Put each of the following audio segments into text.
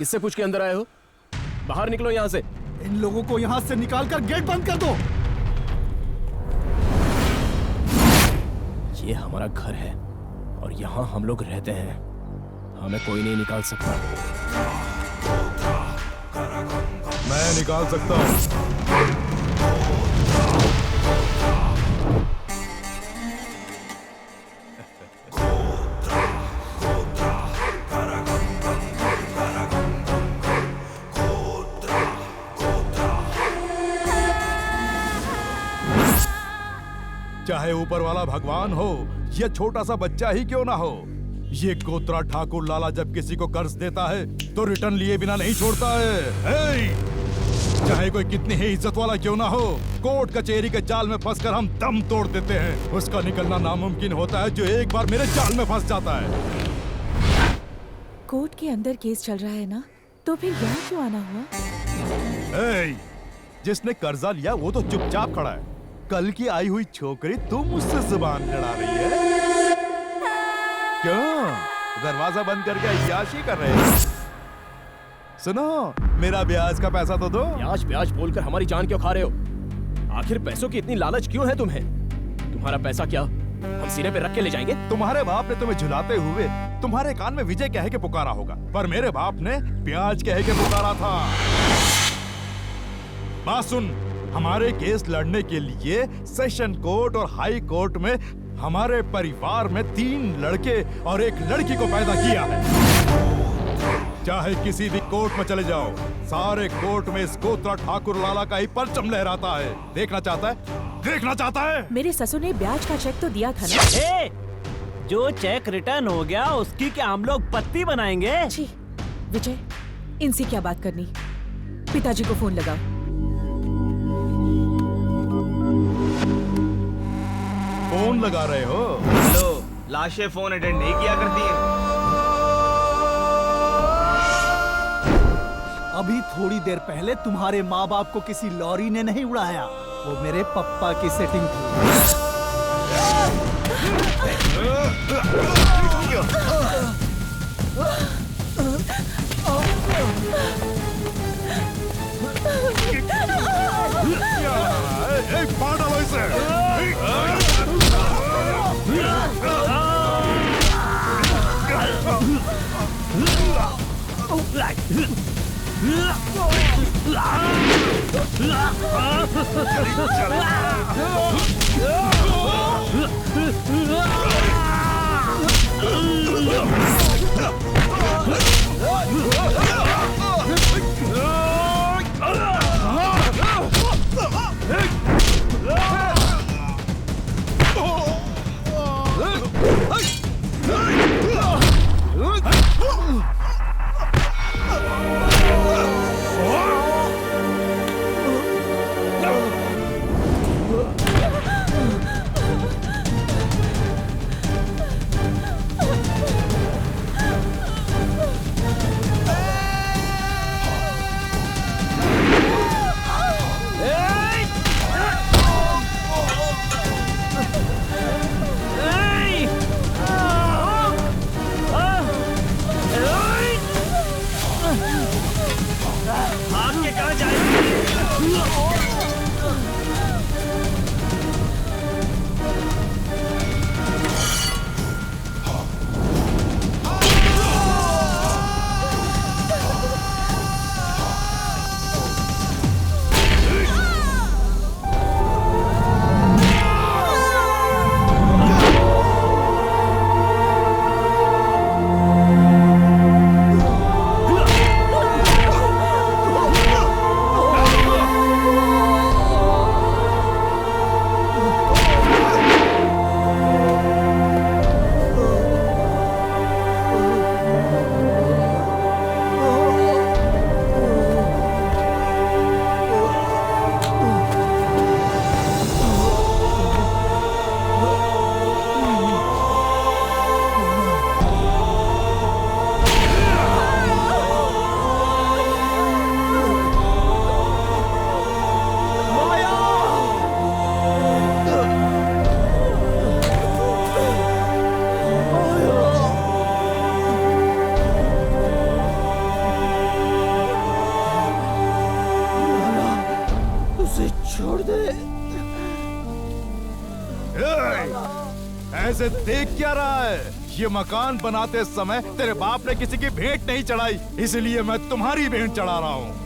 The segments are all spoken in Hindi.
किससे पूछ के अंदर आए हो? बाहर निकलो यहाँ से। इन लोगों को यहाँ से निकालकर गेट बंद कर दो। ये हमारा घर है और यहाँ हम लोग रहते हैं। हमें कोई नहीं निकाल सकता। मैं निकाल सकता हूँ। चाहे ऊपर वाला भगवान हो या छोटा सा बच्चा ही क्यों ना हो, ये कोतरा ठाकुर लाला जब किसी को कर्ज देता है तो रिटर्न लिए बिना नहीं छोड़ता है। चाहे कोई कितनी ही इज्जत वाला क्यों ना हो, कोर्ट कचहरी के जाल में फंसकर हम दम तोड़ देते हैं। उसका निकलना नामुमकिन होता है जो एक बार मेरे जाल में फंस जाता है। कोर्ट के अंदर केस चल रहा है ना, तो फिर यहाँ क्यों आना हुआ? जिसने कर्जा लिया वो तो चुपचाप खड़ा है। कल की आई हुई छोकरी तुम मुझसे जुबान लड़ा रही है क्यों? दरवाजा बंद करके अय्याशी कर रहे हो? सुनो, मेरा ब्याज का पैसा तो दो। ब्याज ब्याज बोलकर हमारी जान क्यों खा रहे हो? आखिर पैसों की इतनी लालच क्यों है तुम्हें? तुम्हारा पैसा क्या हम सीने पे रख के ले जाएंगे? तुम्हारे बाप ने तुम्हें झुलाते हुए तुम्हारे कान में विजय कह के पुकारा होगा, पर मेरे बाप ने ब्याज कह के पुकारा था। बात सुन, हमारे केस लड़ने के लिए सेशन कोर्ट और हाई कोर्ट में हमारे परिवार में 3 लड़के और 1 लड़की को पैदा किया है। चाहे किसी भी कोर्ट में चले जाओ, सारे कोर्ट में इस कोतरा ठाकुर लाला का ही परचम लहराता है। देखना चाहता है? देखना चाहता है? मेरे ससुर ने ब्याज का चेक तो दिया था ना। जो चेक रिटर्न हो गया उसकी क्या हम लोग पत्ती बनाएंगे? जी विजय, इनसे क्या बात करनी? पिताजी को फोन लगाओ। फोन लगा रहे हो? हेलो, लाशें फोन अटेंड नहीं किया करती हैं। अभी थोड़ी देर पहले तुम्हारे माँ बाप को किसी लॉरी ने नहीं उड़ाया, वो मेरे पप्पा की सेटिंग थी। एक मार डालो इसे। ऐसे देख क्या रहा है? ये मकान बनाते समय तेरे बाप ने किसी की भेंट नहीं चढ़ाई, इसलिए मैं तुम्हारी भेंट चढ़ा रहा हूँ।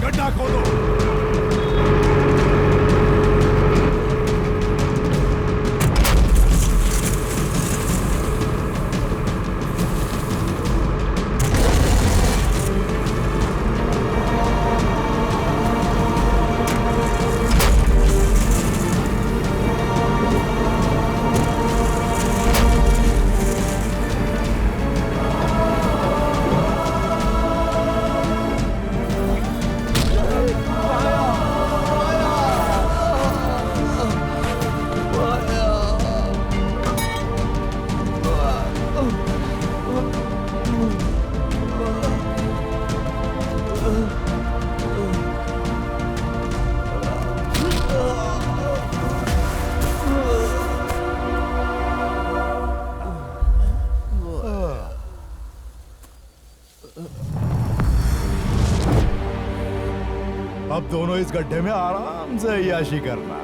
गड्ढा खोदो। अब दोनों इस गड्ढे में आराम से अय्याशी करना।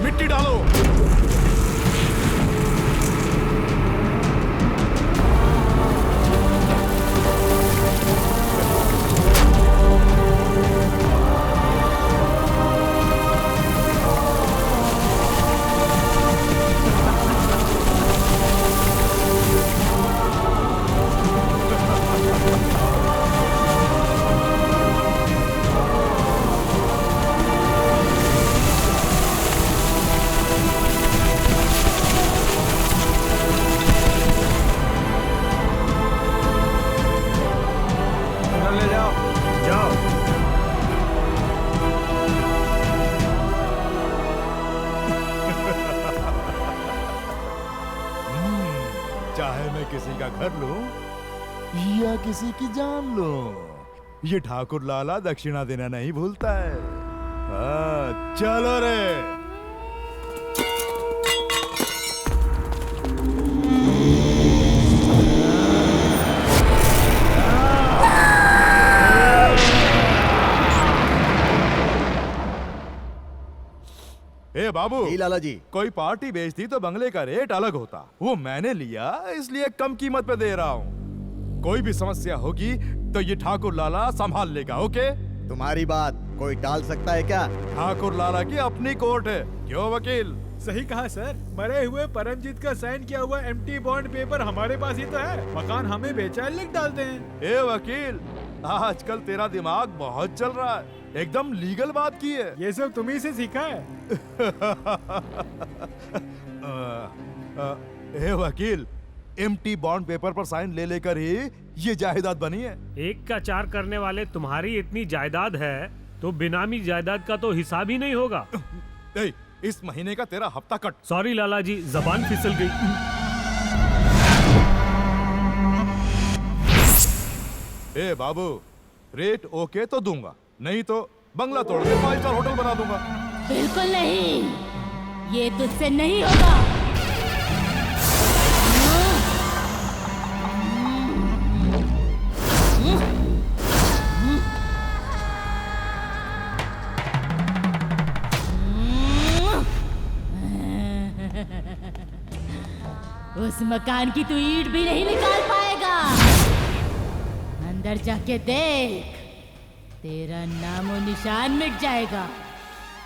मिट्टी डालो। चाहे मैं किसी का घर लूं या किसी की जान लूं, ये ठाकुर लाला दक्षिणा देना नहीं भूलता है। हाँ, चलो रे। ए बाबू, लाला जी, कोई पार्टी बेचती तो बंगले का रेट अलग होता, वो मैंने लिया इसलिए कम कीमत पे दे रहा हूँ। कोई भी समस्या होगी तो ये ठाकुर लाला संभाल लेगा। ओके? तुम्हारी बात कोई टाल सकता है क्या? ठाकुर लाला की अपनी कोर्ट है, क्यों वकील? सही कहा सर, मरे हुए परमजीत का साइन किया हुआ एम्प्टी बॉन्ड पेपर हमारे पास ही तो है। मकान हमें बेचा है, लिख डालते हैं। ए वकील, आजकल तेरा दिमाग बहुत चल रहा है, एकदम लीगल बात की है। ये सब तुम्ही से सीखा है। ए वकील, एम्प्टी बॉन्ड पेपर पर साइन ले लेकर ही ये जायदाद बनी है। एक का चार करने वाले तुम्हारी इतनी जायदाद है तो बेनामी जायदाद का तो हिसाब ही नहीं होगा। ए, इस महीने का तेरा हफ्ता कट। सॉरी लाला जी, जबान फिसल गई। ए बाबू, रेट ओके तो दूंगा, नहीं तो बंगला तोड़ के 5 स्टार होटल बना दूंगा। बिल्कुल नहीं, ये तुझसे नहीं होगा। उस मकान की तू ईंट भी नहीं निकाल पाएगा। अंदर जाके देख, तेरा नामो निशान मिट जाएगा।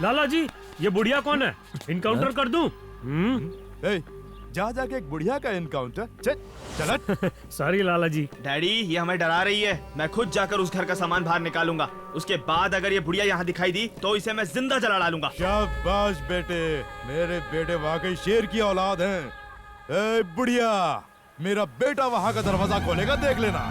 लाला जी, ये बुढ़िया कौन है? इनकाउंटर कर दूं? ए, जा जाके एक बुढ़िया का इनकाउंटर। चल। सॉरी लाला जी। डैडी, ये हमें डरा रही है। मैं खुद जाकर उस घर का सामान बाहर निकालूंगा। उसके बाद अगर ये बुढ़िया यहाँ दिखाई दी तो इसे मैं जिंदा जला डालूंगा। शाबाश बेटे, मेरे बेटे वाकई शेर की औलाद हैं। ए बुढ़िया, मेरा बेटा वहां का दरवाजा खोलेगा, देख लेना।